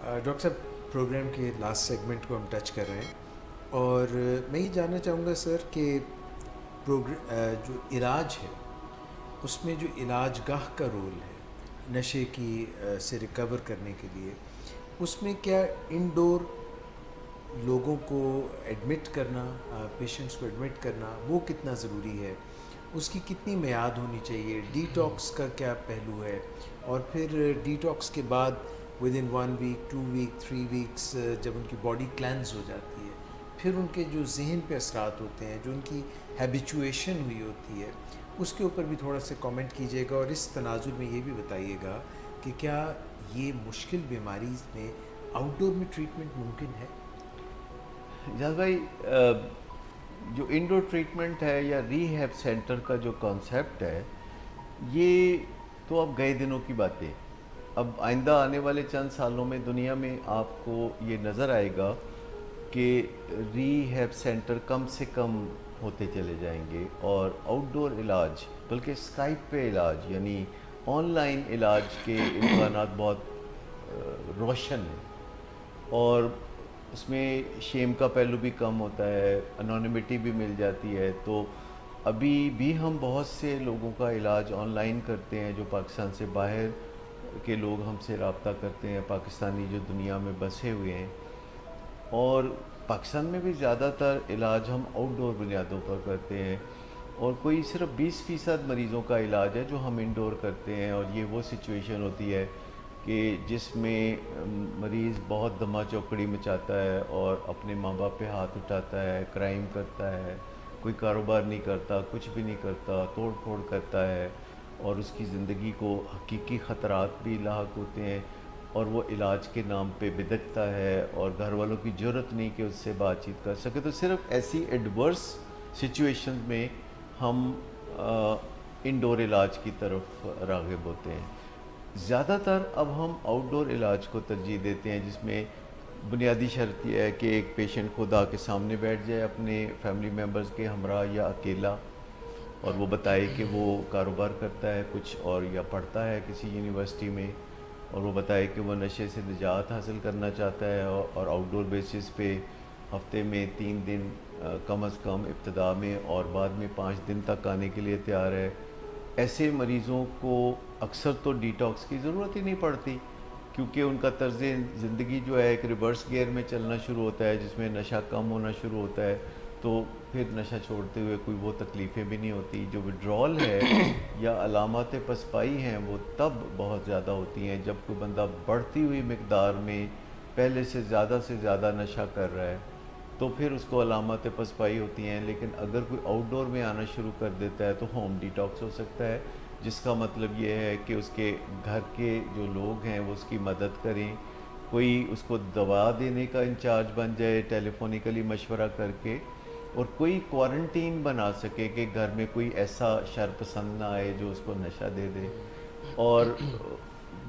Doctor साहब, programme के last segment को हम टच कर रहे हैं और मैं ये जानना चाहूँगा सर कि जो इलाज है उसमें जो इलाज गाह का रोल है नशे की से रिकवर करने के लिए, उसमें क्या इंडोर लोगों को एडमिट करना, पेशेंट्स को एडमिट करना, वो कितना ज़रूरी है, उसकी कितनी मियाद होनी चाहिए, डिटॉक्स का क्या पहलू है, और फिर डिटॉक्स के बाद within 1 week 2 week 3 weeks जब उनकी बॉडी क्लेंस हो जाती है, फिर उनके जो जहन पे असरात होते हैं, जो उनकी हैबिचुएशन हुई होती है, उसके ऊपर भी थोड़ा सा कमेंट कीजिएगा। और इस तनाजुर में ये भी बताइएगा कि क्या ये मुश्किल बीमारी में आउटडोर में ट्रीटमेंट मुमकिन है? इजाज़ भाई, जो इंडोर ट्रीटमेंट है या रीहैब सेंटर का जो कॉन्सेप्ट है, ये तो अब गए दिनों की बातें। अब आइंदा आने वाले चंद सालों में दुनिया में आपको ये नज़र आएगा कि रीहैब सेंटर कम से कम होते चले जाएंगे और आउटडोर इलाज, बल्कि स्काइप पे इलाज यानी ऑनलाइन इलाज के इम्कानात बहुत रोशन हैं। और उसमें शेम का पहलू भी कम होता है, अनोनिमिटी भी मिल जाती है। तो अभी भी हम बहुत से लोगों का इलाज ऑनलाइन करते हैं, जो पाकिस्तान से बाहर के लोग हमसे रब्ता करते हैं, पाकिस्तानी जो दुनिया में बसे हुए हैं। और पाकिस्तान में भी ज़्यादातर इलाज हम आउटडोर बुनियादों पर करते हैं और कोई सिर्फ 20% मरीज़ों का इलाज है जो हम इंडोर करते हैं। और ये वो सिचुएशन होती है कि जिसमें मरीज़ बहुत दमा चौकड़ी मचाता है और अपने माँ बाप पे हाथ उठाता है, क्राइम करता है, कोई कारोबार नहीं करता, कुछ भी नहीं करता, तोड़ फोड़ करता है और उसकी ज़िंदगी को हकीकी ख़तरात भी लाहक होते हैं और वो इलाज के नाम पे बिदकता है और घर वालों की ज़रूरत नहीं कि उससे बातचीत कर सके। तो सिर्फ ऐसी एडवर्स सिचुएशन में हम इंडोर इलाज की तरफ राग़िब होते हैं। ज़्यादातर अब हम आउटडोर इलाज को तरजीह देते हैं, जिसमें बुनियादी शर्त यह है कि एक पेशेंट खुद आके सामने बैठ जाए अपने फैमिली मेम्बर्स के हमरा या अकेला, और वो बताए कि वो कारोबार करता है कुछ और या पढ़ता है किसी यूनिवर्सिटी में, और वो बताए कि वो नशे से निजात हासिल करना चाहता है और आउटडोर बेसिस पे हफ्ते में 3 दिन कम अज़ कम इब्तदा में और बाद में 5 दिन तक आने के लिए तैयार है। ऐसे मरीज़ों को अक्सर तो डिटॉक्स की ज़रूरत ही नहीं पड़ती, क्योंकि उनका तर्ज़ ज़िंदगी जो है एक रिवर्स गियर में चलना शुरू होता है, जिसमें नशा कम होना शुरू होता है। तो फिर नशा छोड़ते हुए कोई वो तकलीफ़ें भी नहीं होती। जो विड्रॉल है या अलामत पसपाई हैं वो तब बहुत ज़्यादा होती हैं जब कोई बंदा बढ़ती हुई मिकदार में पहले से ज़्यादा नशा कर रहा है, तो फिर उसको अलामत पसपाई होती हैं। लेकिन अगर कोई आउटडोर में आना शुरू कर देता है तो होम डिटॉक्स हो सकता है, जिसका मतलब ये है कि उसके घर के जो लोग हैं वो उसकी मदद करें, कोई उसको दवा देने का इंचार्ज बन जाए टेलीफोनिकली मशवरा करके, और कोई क्वारंटीन बना सके कि घर में कोई ऐसा शरपसंद ना आए जो उसको नशा दे दे। और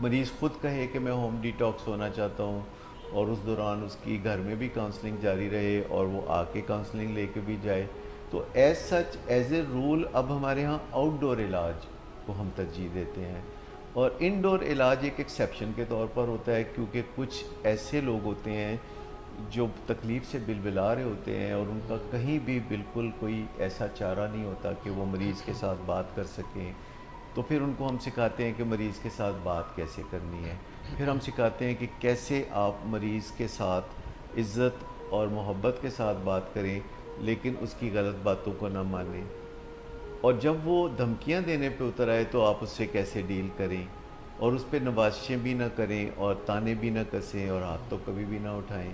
मरीज़ ख़ुद कहे कि मैं होम डिटॉक्स होना चाहता हूँ, और उस दौरान उसकी घर में भी काउंसलिंग जारी रहे और वो आके काउंसलिंग लेके भी जाए। तो as such as a rule अब हमारे यहाँ आउटडोर इलाज को हम तरजीह देते हैं, और इनडोर इलाज एक एक्सेप्शन के तौर पर होता है, क्योंकि कुछ ऐसे लोग होते हैं जो तकलीफ़ से बिलबिला रहे होते हैं और उनका कहीं भी बिल्कुल कोई ऐसा चारा नहीं होता कि वो मरीज़ के साथ बात कर सकें। तो फिर उनको हम सिखाते हैं कि मरीज़ के साथ बात कैसे करनी है। फिर हम सिखाते हैं कि कैसे आप मरीज़ के साथ इज़्ज़त और मोहब्बत के साथ बात करें, लेकिन उसकी गलत बातों को ना मानें। और जब वो धमकियां देने पे उतर आए तो आप उससे कैसे डील करें, और उस पर नवाज़ें भी ना करें और ताने भी ना कसें और हाथ तो कभी भी ना उठाएं।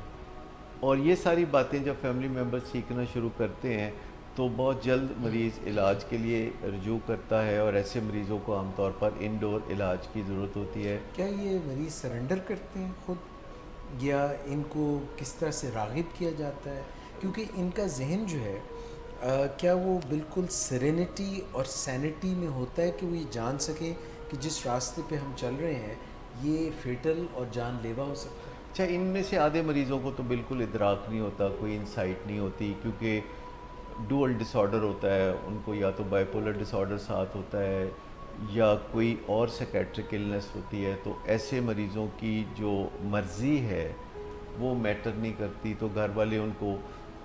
और ये सारी बातें जब फैमिली मेम्बर सीखना शुरू करते हैं तो बहुत जल्द मरीज़ इलाज के लिए रजू करता है, और ऐसे मरीज़ों को आमतौर पर इंडोर इलाज की ज़रूरत होती है। क्या ये मरीज़ सरेंडर करते हैं खुद, या इनको किस तरह से राग़िब किया जाता है? क्योंकि इनका जहन जो है क्या वो बिल्कुल सेरेनिटी और सैनिटी में होता है कि वो ये जान सकें कि जिस रास्ते पे हम चल रहे हैं ये फेटल और जानलेवा हो सकता है? अच्छा, इनमें से आधे मरीज़ों को तो बिल्कुल इदराक नहीं होता, कोई इंसाइट नहीं होती, क्योंकि डुअल डिसऑर्डर होता है उनको, या तो बाइपोलर डिसऑर्डर साथ होता है या कोई और साइकेट्रिक इलनेस होती है, तो ऐसे मरीज़ों की जो मर्ज़ी है वो मैटर नहीं करती, तो घर वाले उनको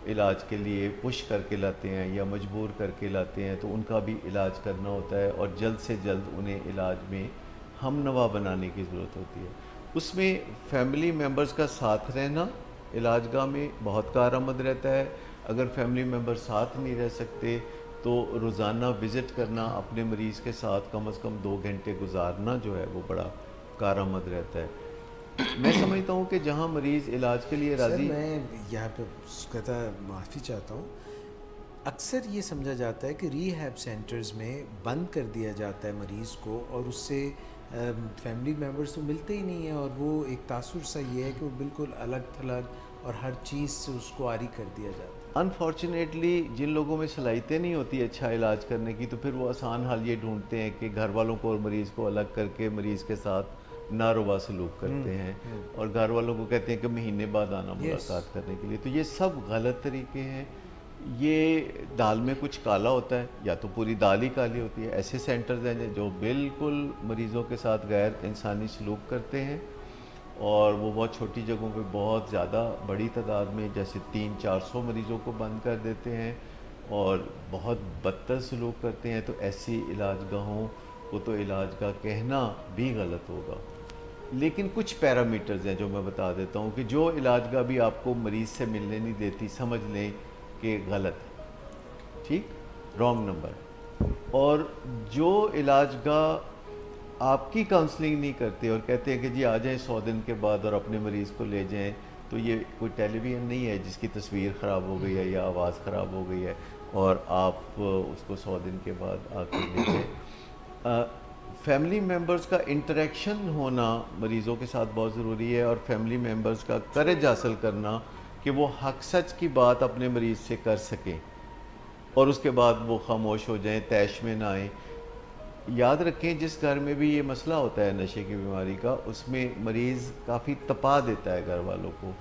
इलाज के लिए पुश करके लाते हैं या मजबूर करके लाते हैं, तो उनका भी इलाज करना होता है और जल्द से जल्द उन्हें इलाज में हमनवा बनाने की ज़रूरत होती है। उसमें फैमिली मेम्बर्स का साथ रहना इलाजगाह में बहुत कारआमद रहता है। अगर फैमिली मेम्बर साथ नहीं रह सकते तो रोज़ाना विज़िट करना अपने मरीज़ के साथ कम से कम 2 घंटे गुजारना जो है वो बड़ा कारआमद रहता है। मैं समझता हूँ कि जहाँ मरीज़ इलाज के लिए सर राज़ी। मैं यहाँ पे कहता माफ़ी चाहता हूँ, अक्सर ये समझा जाता है कि रीहैब सेंटर्स में बंद कर दिया जाता है मरीज़ को और उससे फैमिली मेम्बर्स तो मिलते ही नहीं है, और वो एक तासुर सा ये है कि वो बिल्कुल अलग थलग और हर चीज़ से उसको आरी कर दिया जाता है। अनफॉर्चुनेटली जिन लोगों में सलाहियतें नहीं होती अच्छा इलाज करने की, तो फिर वो आसान हल ये ढूंढते हैं कि घर वालों को और मरीज़ को अलग करके मरीज़ के साथ नारोबा सलूक करते हैं और घर वालों को कहते हैं कि महीने बाद आना मुलाकात करने के लिए। तो ये सब गलत तरीके हैं। ये दाल में कुछ काला होता है या तो पूरी दाल ही काली होती है। ऐसे सेंटर्स हैं जो बिल्कुल मरीज़ों के साथ गैर इंसानी सलूक करते हैं और वो बहुत छोटी जगहों पे बहुत ज़्यादा बड़ी तादाद में जैसे 300-400 मरीज़ों को बंद कर देते हैं और बहुत बदतर सलूक करते हैं। तो ऐसी इलाजगाहों को तो इलाजगाह कहना भी गलत होगा। लेकिन कुछ पैरामीटर्स हैं जो मैं बता देता हूँ कि जो इलाजगाह भी आपको मरीज़ से मिलने नहीं देती, समझ लें कि गलत है, ठीक, रॉन्ग नंबर। और जो इलाजगाह आपकी काउंसलिंग नहीं करते और कहते हैं कि जी आ जाएं 100 दिन के बाद और अपने मरीज़ को ले जाएं, तो ये कोई टेलीविज़न नहीं है जिसकी तस्वीर ख़राब हो गई है या आवाज़ ख़राब हो गई है और आप उसको 100 दिन के बाद आके ले जाएं। फैमिली मेम्बर्स का इंटरेक्शन होना मरीज़ों के साथ बहुत ज़रूरी है और फैमिली मेम्बर्स का करेज हासिल करना कि वो हक सच की बात अपने मरीज़ से कर सकें और उसके बाद वो खामोश हो जाएं, तैश में ना आएँ। याद रखें जिस घर में भी ये मसला होता है नशे की बीमारी का, उसमें मरीज़ काफ़ी तपा देता है घर वालों को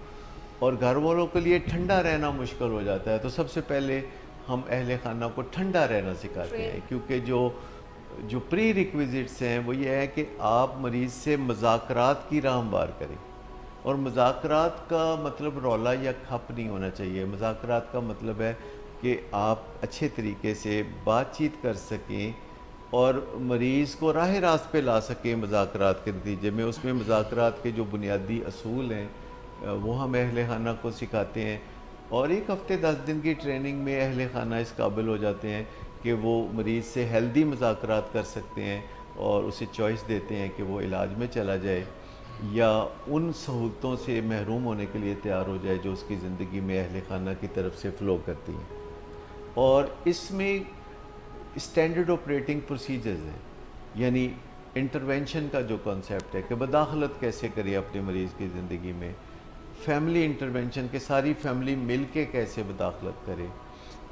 और घर वालों के लिए ठंडा रहना मुश्किल हो जाता है। तो सबसे पहले हम अहले खाना को ठंडा रहना सिखाते हैं, क्योंकि जो प्री रिक्विजिट्स हैं वो ये है कि आप मरीज़ से मुज़ाकरात की राह हमवार करें। और मुज़ाकरात का मतलब रौला या खप नहीं होना चाहिए। मुज़ाकरात का मतलब है कि आप अच्छे तरीके से बातचीत कर सकें और मरीज़ को राह रास्त पे ला सकें मुज़ाकरात के नतीजे में। उसमें मुज़ाकरात के जो बुनियादी असूल हैं वो हम अहले खाना को सिखाते हैं और 1 हफ़्ते 10 दिन की ट्रेनिंग में अहले खाना इस काबिल हो जाते हैं कि वो मरीज़ से हेल्दी मुज़ाकरात कर सकते हैं और उसे चॉइस देते हैं कि वो इलाज में चला जाए या उन सहूलतों से महरूम होने के लिए तैयार हो जाए जो उसकी ज़िंदगी में अहले खाना की तरफ से फ़्लो करती हैं। और इसमें स्टैंडर्ड ऑपरेटिंग प्रोसीजर्स हैं, यानी इंटरवेंशन का जो कॉन्सेप्ट है कि बदाखलत कैसे करें अपने मरीज़ की ज़िंदगी में, फैमिली इंटरवेंशन के सारी फैमिली मिल के कैसे बदाखलत करे,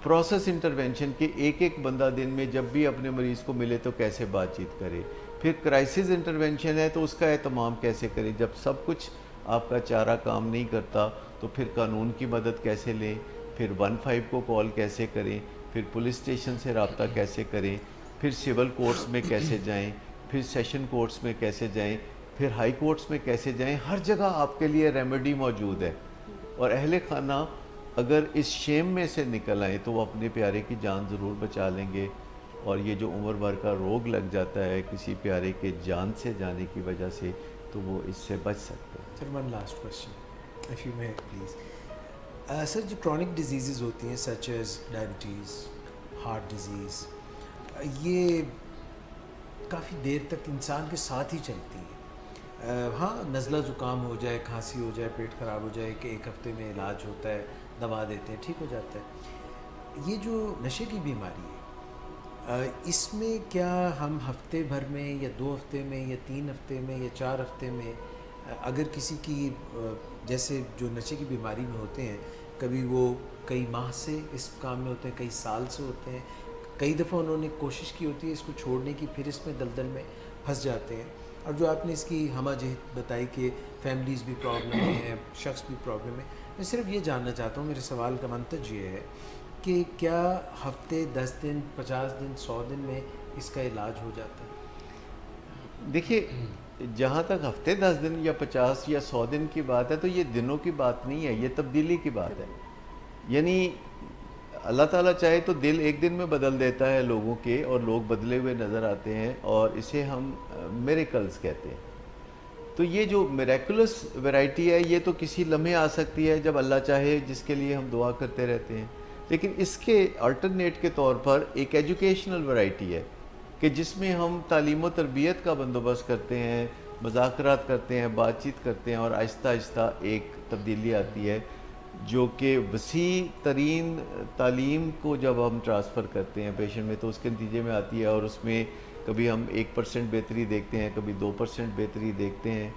प्रोसेस इंटरवेंशन के एक बंदा दिन में जब भी अपने मरीज़ को मिले तो कैसे बातचीत करे, फिर क्राइसिस इंटरवेंशन है तो उसका एहतमाम कैसे करें। जब सब कुछ आपका चारा काम नहीं करता तो फिर कानून की मदद कैसे लें, फिर 15 को कॉल कैसे करें, फिर पुलिस स्टेशन से रब्ता कैसे करें, फिर सिविल कोर्ट्स में कैसे जाएं, फिर सेशन कोर्ट्स में कैसे जाएं, फिर हाई कोर्ट्स में कैसे जाएं। हर जगह आपके लिए रेमेडी मौजूद है और अहले खाना अगर इस शेम में से निकल आए तो वो अपने प्यारे की जान ज़रूर बचा लेंगे और ये जो उम्र भर का रोग लग जाता है किसी प्यारे के जान से जाने की वजह से, तो वो इससे बच सकते हैं। Sir one last question if you may please. Sir जो क्रॉनिक डिजीज़ होती हैं such as diabetes, heart disease, ये काफ़ी देर तक इंसान के साथ ही चलती है। हाँ, नज़ला ज़ुकाम हो जाए, खांसी हो जाए, पेट ख़राब हो जाए कि 1 हफ़्ते में इलाज होता है, दवा देते हैं, ठीक हो जाता है। ये जो नशे की बीमारी है, इसमें क्या हम हफ्ते भर में या 2 हफ्ते में या 3 हफ्ते में या 4 हफ्ते में अगर किसी की जैसे जो नशे की बीमारी में होते हैं, कभी वो कई माह से इस काम में होते हैं, कई साल से होते हैं, कई दफ़ा उन्होंने कोशिश की होती है इसको छोड़ने की, फिर इसमें दलदल में फंस जाते हैं। और जो आपने इसकी हमाजहत बताई कि फैमिलीज़ भी प्रॉब्लम है, शख्स भी प्रॉब्लम है, मैं सिर्फ ये जानना चाहता हूँ, मेरे सवाल का मंतज ये है कि क्या हफ्ते 10 दिन, 50 दिन, 100 दिन में इसका इलाज हो जाता है? देखिए, जहाँ तक हफ्ते 10 दिन या 50 या 100 दिन की बात है, तो ये दिनों की बात नहीं है, ये तब्दीली की बात है। यानी अल्लाह ताला चाहे तो दिल एक दिन में बदल देता है लोगों के, और लोग बदले हुए नज़र आते हैं, और इसे हम मिरेकल्स कहते हैं। तो ये जो मिरेकुलस वैरायटी है, ये तो किसी लम्हे आ सकती है जब अल्लाह चाहे, जिसके लिए हम दुआ करते रहते हैं। लेकिन इसके अल्टरनेट के तौर पर एक एजुकेशनल वैरायटी है कि जिसमें हम तालीम व तरबियत का बंदोबस्त करते हैं, मुज़ाकरात करते हैं, बातचीत करते हैं, और आहिस्ता आहिस्ता एक तब्दीली आती है जो कि वसी तरीन तालीम को जब हम ट्रांसफ़र करते हैं पेशेंट में, तो उसके नतीजे में आती है। और उसमें कभी हम 1% बेहतरी देखते हैं, कभी 2% बेहतरी देखते हैं,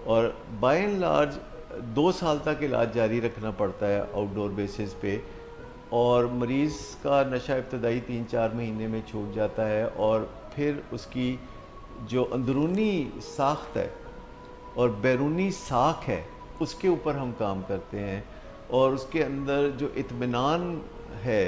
और बाय एंड लार्ज 2 साल तक इलाज जारी रखना पड़ता है आउटडोर बेसिस पे, और मरीज़ का नशा इब्तदाई 3-4 महीने में छूट जाता है, और फिर उसकी जो अंदरूनी साख्त है और बैरूनी साख है, उसके ऊपर हम काम करते हैं, और उसके अंदर जो इत्मीनान है,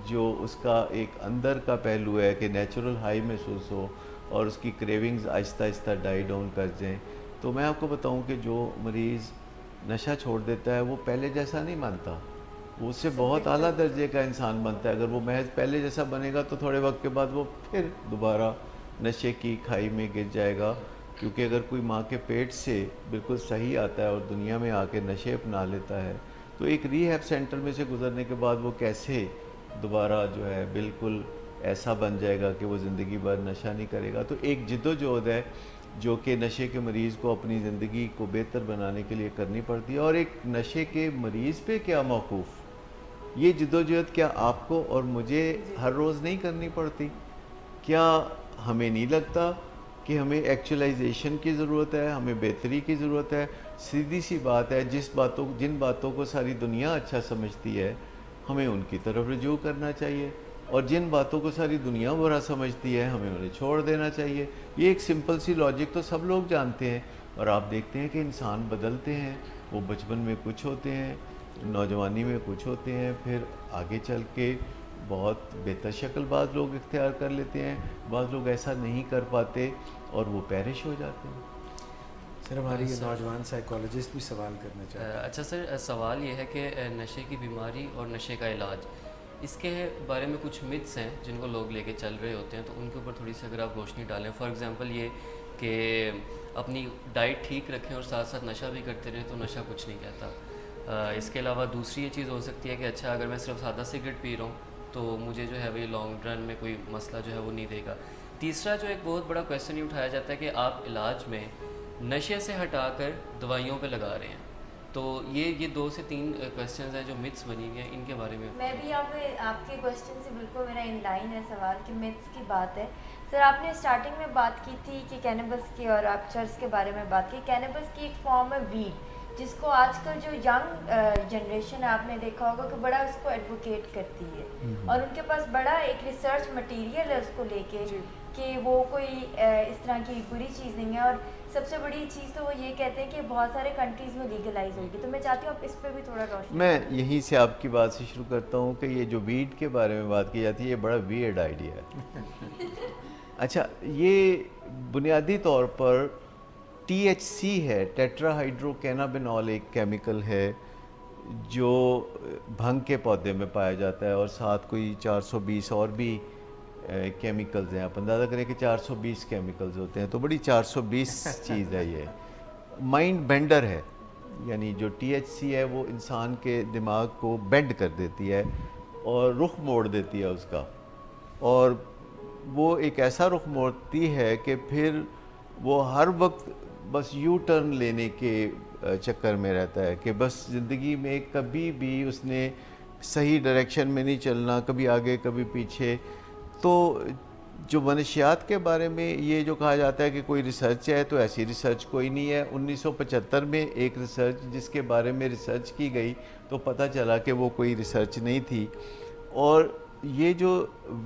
जो उसका एक अंदर का पहलू है कि नेचुरल हाई महसूस हो और उसकी cravings Aahista Aahista die down कर जाएँ। तो मैं आपको बताऊं कि जो मरीज़ नशा छोड़ देता है वो पहले जैसा नहीं मानता, वो उससे बहुत आला दर्जे का इंसान बनता है। अगर वो महज पहले जैसा बनेगा तो थोड़े वक्त के बाद वो फिर दोबारा नशे की खाई में गिर जाएगा। क्योंकि अगर कोई माँ के पेट से बिल्कुल सही आता है और दुनिया में आके नशे अपना लेता है, तो एक रीहैब सेंटर में से गुजरने के बाद वो कैसे दोबारा जो है बिल्कुल ऐसा बन जाएगा कि वो ज़िंदगी भर नशा नहीं करेगा। तो एक जिद्दोजहद है जो कि नशे के मरीज़ को अपनी ज़िंदगी को बेहतर बनाने के लिए करनी पड़ती है। और एक नशे के मरीज़ पे क्या मौकूफ़, ये जिद्दोजहद क्या आपको और मुझे हर रोज़ नहीं करनी पड़ती? क्या हमें नहीं लगता कि हमें एक्चुअलाइजेशन की ज़रूरत है, हमें बेहतरी की ज़रूरत है? सीधी सी बात है, जिन बातों को सारी दुनिया अच्छा समझती है, हमें उनकी तरफ रुजू करना चाहिए, और जिन बातों को सारी दुनिया बुरा समझती है, हमें उन्हें छोड़ देना चाहिए। ये एक सिंपल सी लॉजिक तो सब लोग जानते हैं। और आप देखते हैं कि इंसान बदलते हैं, वो बचपन में कुछ होते हैं, नौजवानी में कुछ होते हैं, फिर आगे चल के बहुत बेहतर शक्ल बाज़ लोग इख्तियार कर लेते हैं, बाज़ लोग ऐसा नहीं कर पाते और वो पेरिश हो जाते हैं। सर, हमारी नौजवान साइकोलॉजिस्ट भी सवाल करना चाहते हैं। अच्छा सर, सवाल ये है कि नशे की बीमारी और नशे का इलाज, इसके बारे में कुछ मिथ्स हैं जिनको लोग लेके चल रहे होते हैं, तो उनके ऊपर थोड़ी सी अगर आप रोशनी डालें। फॉर एग्जांपल ये कि अपनी डाइट ठीक रखें और साथ साथ नशा भी करते रहें तो नशा कुछ नहीं कहता। इसके अलावा दूसरी ये चीज़ हो सकती है कि अच्छा, अगर मैं सिर्फ सादा सिगरेट पी रहा हूँ तो मुझे जो है वही लॉन्ग रन में कोई मसला जो है वो नहीं देगा। तीसरा जो एक बहुत बड़ा क्वेश्चन ये उठाया जाता है कि आप इलाज में नशे से हटाकर दवाइयों पे लगा रहे हैं, तो ये 2 से 3 क्वेश्चंस हैं जो मिथ्स बनी हुई हैं, इनके बारे में। मैं भी यहाँ पे आपके क्वेश्चन से बिल्कुल मेरा इन लाइन है सवाल कि मिथ्स की बात है। सर, आपने स्टार्टिंग में बात की थी कि कैनबिस की, और आप चर्च के बारे में बात की। कैनबिस की एक फॉर्म है वीड, जिसको आजकल जो यंग जनरेशन है, आपने देखा होगा कि बड़ा उसको एडवोकेट करती है, और उनके पास बड़ा एक रिसर्च मटेरियल है उसको लेके कि वो कोई इस तरह की बुरी चीज़ नहीं है। और सबसे बड़ी चीज़ तो वो ये कहते हैं कि बहुत सारे कंट्रीज़ में लीगलाइज होगी। तो मैं चाहती हूँ आप इस पर भी थोड़ा रोशनी। मैं यहीं से आपकी बात से शुरू करता हूँ कि ये जो वीड के बारे में बात की जाती है, ये बड़ा वियर्ड आइडिया है। अच्छा, ये बुनियादी तौर पर THC है, टेट्राहाइड्रोकैनाबिनॉल, एक केमिकल है जो भंग के पौधे में पाया जाता है, और साथ कोई 420 और भी केमिकल्स हैं। आप अंदाज़ा करें कि 420 केमिकल्स होते हैं, तो बड़ी 420 चीज़ है ये। माइंड बेंडर है, यानी जो THC है वो इंसान के दिमाग को बेंड कर देती है और रुख मोड़ देती है उसका, और वो एक ऐसा रुख मोड़ती है कि फिर वो हर वक्त बस यू टर्न लेने के चक्कर में रहता है कि बस ज़िंदगी में कभी भी उसने सही डायरेक्शन में नहीं चलना, कभी आगे कभी पीछे। तो जो मनशियात के बारे में ये जो कहा जाता है कि कोई रिसर्च है, तो ऐसी रिसर्च कोई नहीं है। 1975 में एक रिसर्च जिसके बारे में रिसर्च की गई तो पता चला कि वो कोई रिसर्च नहीं थी। और ये जो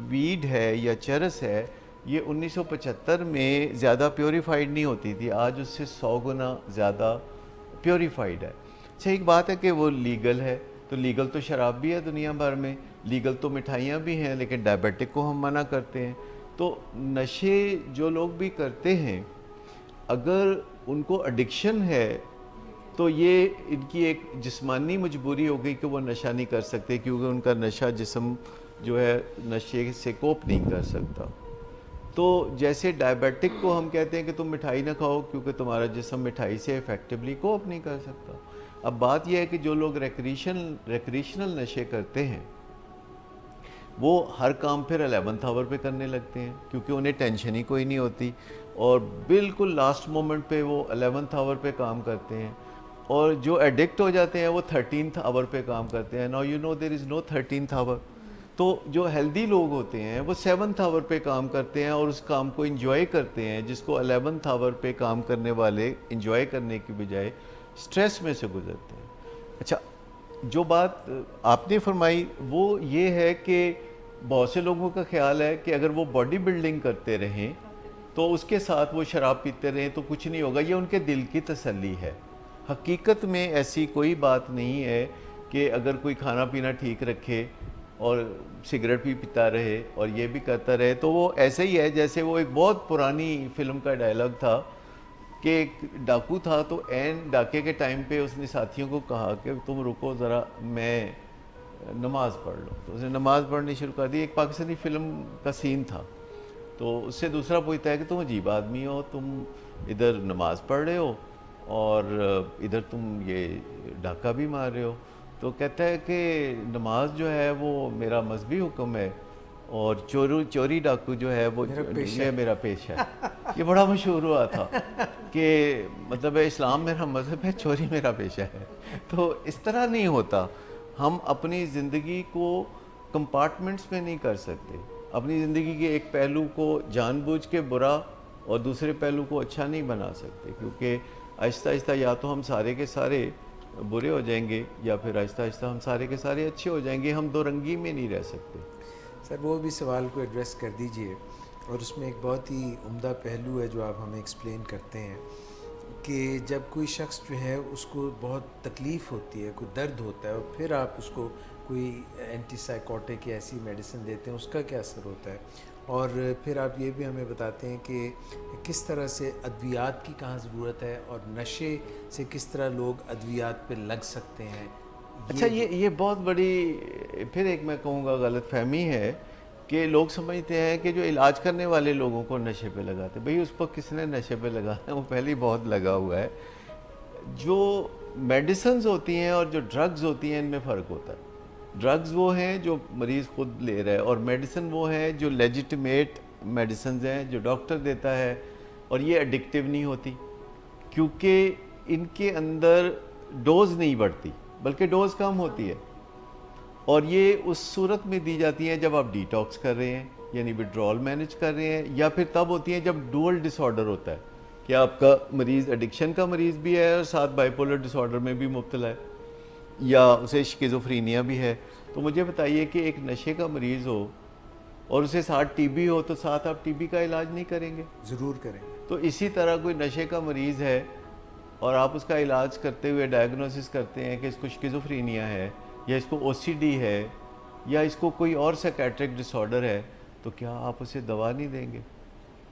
वीड है या चरस है, ये 1975 में ज़्यादा प्योरीफाइड नहीं होती थी, आज उससे 100 गुना ज़्यादा प्योरीफाइड है। अच्छा, एक बात है कि वो लीगल है, तो लीगल तो शराब भी है दुनिया भर में, लीगल तो मिठाइयाँ भी हैं, लेकिन डायबिटिक को हम मना करते हैं। तो नशे जो लोग भी करते हैं अगर उनको एडिक्शन है तो ये इनकी एक जिस्मानी मजबूरी हो गई कि वो नशा नहीं कर सकते, क्योंकि उनका नशा जिस्म जो है नशे से कोप नहीं कर सकता। तो जैसे डायबिटिक को हम कहते हैं कि तुम मिठाई ना खाओ क्योंकि तुम्हारा जिस्म मिठाई से इफ़ेक्टिवली कोप नहीं कर सकता। अब बात यह है कि जो लोग रिक्रिएशनल नशे करते हैं वो हर काम फिर 11th आवर पे करने लगते हैं, क्योंकि उन्हें टेंशन ही कोई नहीं होती और बिल्कुल लास्ट मोमेंट पे वो 11th आवर पे काम करते हैं। और जो एडिक्ट हो जाते हैं वो 13th आवर पे काम करते हैं। Now you know there is no 13th hour. तो जो हेल्दी लोग होते हैं वो 7th आवर पे काम करते हैं और उस काम को इंजॉय करते हैं, जिसको 11th आवर पे काम करने वाले इंजॉय करने की बजाय स्ट्रेस में से गुजरते हैं। अच्छा, जो बात आपने फरमाई वो ये है कि बहुत से लोगों का ख्याल है कि अगर वो बॉडी बिल्डिंग करते रहें तो उसके साथ वो शराब पीते रहें तो कुछ नहीं होगा, ये उनके दिल की तसल्ली है। हकीकत में ऐसी कोई बात नहीं है कि अगर कोई खाना पीना ठीक रखे और सिगरेट भी पीता रहे और ये भी करता रहे तो वो ऐसे ही है जैसे वो एक बहुत पुरानी फिल्म का डायलॉग था कि एक डाकू था तो एन डाके के टाइम पे उसने साथियों को कहा कि तुम रुको ज़रा, मैं नमाज़ पढ़ लो। तो उसने नमाज़ पढ़नी शुरू कर दी। एक पाकिस्तानी फ़िल्म का सीन था। तो उससे दूसरा पूछता है कि तुम अजीब आदमी हो, तुम इधर नमाज़ पढ़ रहे हो और इधर तुम ये डाका भी मार रहे हो। तो कहता है कि नमाज जो है वो मेरा मजहबी हुक्म है और चोरी डाकू जो है वो मेरा पेशा है। ये बड़ा मशहूर हुआ था कि मतलब इस्लाम मेरा मज़हब है, चोरी मेरा पेशा है। तो इस तरह नहीं होता। हम अपनी ज़िंदगी को कंपार्टमेंट्स में नहीं कर सकते। अपनी ज़िंदगी के एक पहलू को जानबूझ के बुरा और दूसरे पहलू को अच्छा नहीं बना सकते, क्योंकि आहिस्ता आहिस्ता या तो हम सारे के सारे बुरे हो जाएंगे या फिर आहिस्ता आहिस्ता हम सारे के सारे अच्छे हो जाएंगे। हम दो रंगी में नहीं रह सकते। सर वो भी सवाल को एड्रेस कर दीजिए। और उसमें एक बहुत ही उम्दा पहलू है जो आप हमें एक्सप्लेन करते हैं कि जब कोई शख्स जो है उसको बहुत तकलीफ़ होती है, कोई दर्द होता है और फिर आप उसको कोई एंटीसाइकोटिक या ऐसी मेडिसिन देते हैं, उसका क्या असर होता है। और फिर आप ये भी हमें बताते हैं कि किस तरह से अद्वियात की कहाँ ज़रूरत है और नशे से किस तरह लोग अद्वियात पे लग सकते हैं। अच्छा, ये बहुत बड़ी फिर एक मैं कहूँगा गलतफहमी है कि लोग समझते हैं कि जो इलाज करने वाले लोगों को नशे पे लगाते, भाई उस पर किसने नशे पे लगाना है, वो पहले ही बहुत लगा हुआ है। जो मेडिसिन्स होती हैं और जो ड्रग्स होती हैं इनमें फ़र्क होता है। ड्रग्स वो हैं जो मरीज़ खुद ले रहा है और मेडिसिन वो है जो लेजिटिमेट मेडिसिन हैं जो डॉक्टर देता है, और ये एडिक्टिव नहीं होती क्योंकि इनके अंदर डोज नहीं बढ़ती बल्कि डोज कम होती है। और ये उस सूरत में दी जाती हैं जब आप डिटॉक्स कर रहे हैं यानी विड्रॉल मैनेज कर रहे हैं, या फिर तब होती हैं जब डुअल डिसऑर्डर होता है कि आपका मरीज़ एडिक्शन का मरीज़ भी है और साथ बाइपोलर डिसऑर्डर में भी मुब्तला है या उसे शिज़ोफ्रेनिया भी है। तो मुझे बताइए कि एक नशे का मरीज़ हो और उसे साथ टीबी हो तो साथ आप टीबी का इलाज नहीं करेंगे? ज़रूर करेंगे। तो इसी तरह कोई नशे का मरीज़ है और आप उसका इलाज करते हुए डायग्नोसिस करते हैं कि इसको शिज़ोफ्रेनिया है या इसको ओसीडी है या इसको कोई और साइकेट्रिक डिसऑर्डर है, तो क्या आप उसे दवा नहीं देंगे?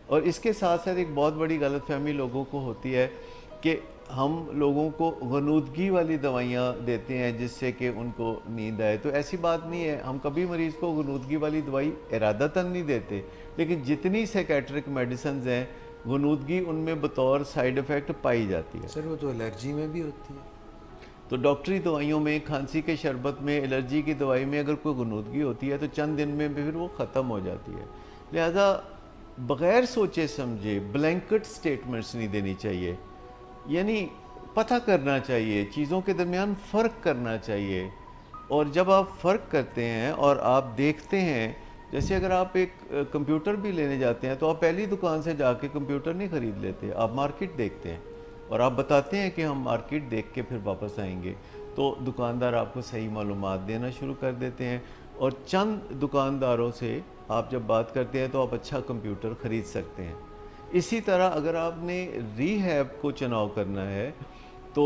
और इसके साथ साथ एक बहुत बड़ी गलतफहमी लोगों को होती है कि हम लोगों को गनूदगी वाली दवाइयाँ देते हैं जिससे कि उनको नींद आए। तो ऐसी बात नहीं है, हम कभी मरीज़ को गनूदगी वाली दवाई इरादतन नहीं देते, लेकिन जितनी साइकेट्रिक मेडिसिन हैं गनूदगी उनमें बतौर साइड इफ़ेक्ट पाई जाती है। सर वो तो एलर्जी में भी होती है। तो डॉक्टरी दवाइयों में, खांसी के शरबत में, एलर्जी की दवाई में अगर कोई गनूदगी होती है तो चंद दिन में फिर वो ख़त्म हो जाती है। लिहाजा बग़ैर सोचे समझे ब्लैंकेट स्टेटमेंट्स नहीं देनी चाहिए, यानी पता करना चाहिए, चीज़ों के दरमियान फ़र्क करना चाहिए। और जब आप फ़र्क करते हैं और आप देखते हैं, जैसे अगर आप एक कंप्यूटर भी लेने जाते हैं तो आप पहली दुकान से जाके कंप्यूटर नहीं ख़रीद लेते, आप मार्केट देखते हैं और आप बताते हैं कि हम मार्केट देख के फिर वापस आएंगे। तो दुकानदार आपको सही मालूमात देना शुरू कर देते हैं और चंद दुकानदारों से आप जब बात करते हैं तो आप अच्छा कंप्यूटर ख़रीद सकते हैं। इसी तरह अगर आपने रीहैब को चुनाव करना है तो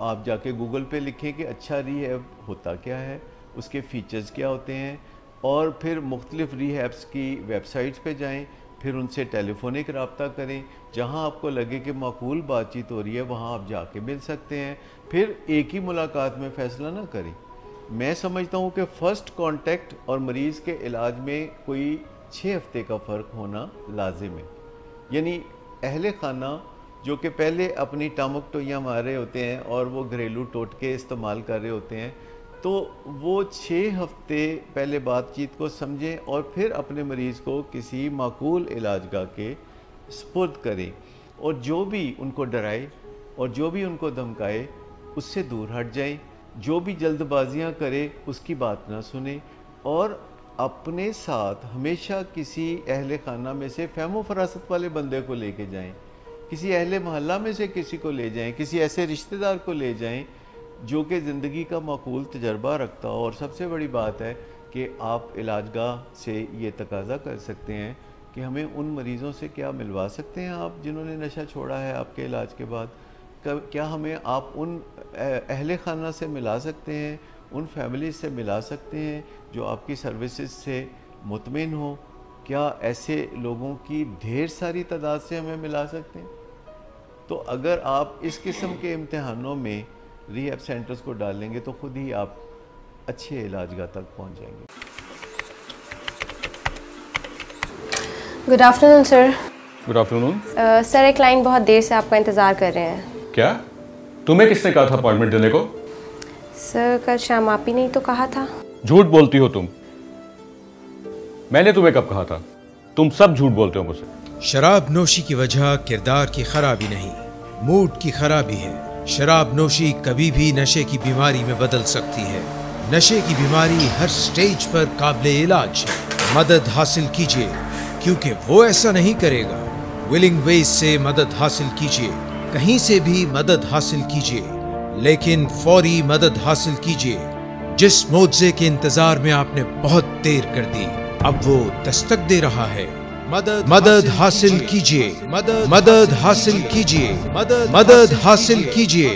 आप जाके गूगल पे लिखें कि अच्छा रीहैब होता क्या है, उसके फ़ीचर्स क्या होते हैं, और फिर मुख्तलिफ़ रीहैब्स की वेबसाइट्स पे जाएं फिर उनसे टेलीफोनिक रब्ता करें, जहां आपको लगे कि माकूल बातचीत हो रही है वहां आप जाके मिल सकते हैं। फिर एक ही मुलाकात में फ़ैसला ना करें। मैं समझता हूं कि फ़र्स्ट कांटेक्ट और मरीज़ के इलाज में कोई 6 हफ्ते का फ़र्क होना लाजिम है। यानी अहले खाना जो कि पहले अपनी टामुक टोइयाँ मार रहे होते हैं और वो घरेलू टोटके इस्तेमाल कर रहे होते हैं, तो वो 6 हफ्ते पहले बातचीत को समझें और फिर अपने मरीज़ को किसी माकूल इलाजगाह के स्पुर्द करें, और जो भी उनको डराए और जो भी उनको धमकाए उससे दूर हट जाएं। जो भी जल्दबाजियां करे उसकी बात ना सुने, और अपने साथ हमेशा किसी अहले खाना में से फहमो फरासत वाले बंदे को लेके जाएं, किसी अहले मोहल्ला में से किसी को ले जाएं, किसी ऐसे रिश्तेदार को ले जाएं जो कि ज़िंदगी का माकूल तजर्बा रखता हो। और सबसे बड़ी बात है कि आप इलाजगाह से ये तकाजा कर सकते हैं कि हमें उन मरीज़ों से क्या मिलवा सकते हैं आप जिन्होंने नशा छोड़ा है आपके इलाज के बाद। क्या हमें आप उन अहले खाना से मिला सकते हैं, उन फैमिली से मिला सकते हैं जो आपकी सर्विसेज से मुतमिन हो। क्या ऐसे लोगों की ढेर सारी तादाद से हमें मिला सकते हैं। तो अगर आप इस किस्म के इम्तिहानों में रिहैब सेंटर्स को डालेंगे तो खुद ही आप अच्छे इलाजगाह तक पहुंच जाएंगे। Good afternoon sir. Good afternoon. Sir, एक क्लाइंट बहुत देर से आपका इंतज़ार कर रहे हैं। क्या? तुम्हें किसने कहा था अपॉइंटमेंट देने को? सर, कल शाम आप ही नहीं तो कहा था। झूठ बोलती हो तुम। मैंने तुम्हें कब कहा था? तुम सब झूठ बोलते हो मुझसे। शराब नोशी की वजह किरदार की खराबी नहीं, मूड की खराबी है। शराब नोशी कभी भी नशे की बीमारी में बदल सकती है। नशे की बीमारी हर स्टेज पर काबिले इलाज है। मदद हासिल कीजिए, क्योंकि वो ऐसा नहीं करेगा। विलिंग वेज से मदद हासिल कीजिए, कहीं से भी मदद हासिल कीजिए, लेकिन फौरी मदद हासिल कीजिए। जिस मुआवजे के इंतजार में आपने बहुत देर कर दी, अब वो दस्तक दे रहा है। मदद हासिल कीजिए, मदद हासिल कीजिए, मदद हासिल कीजिए।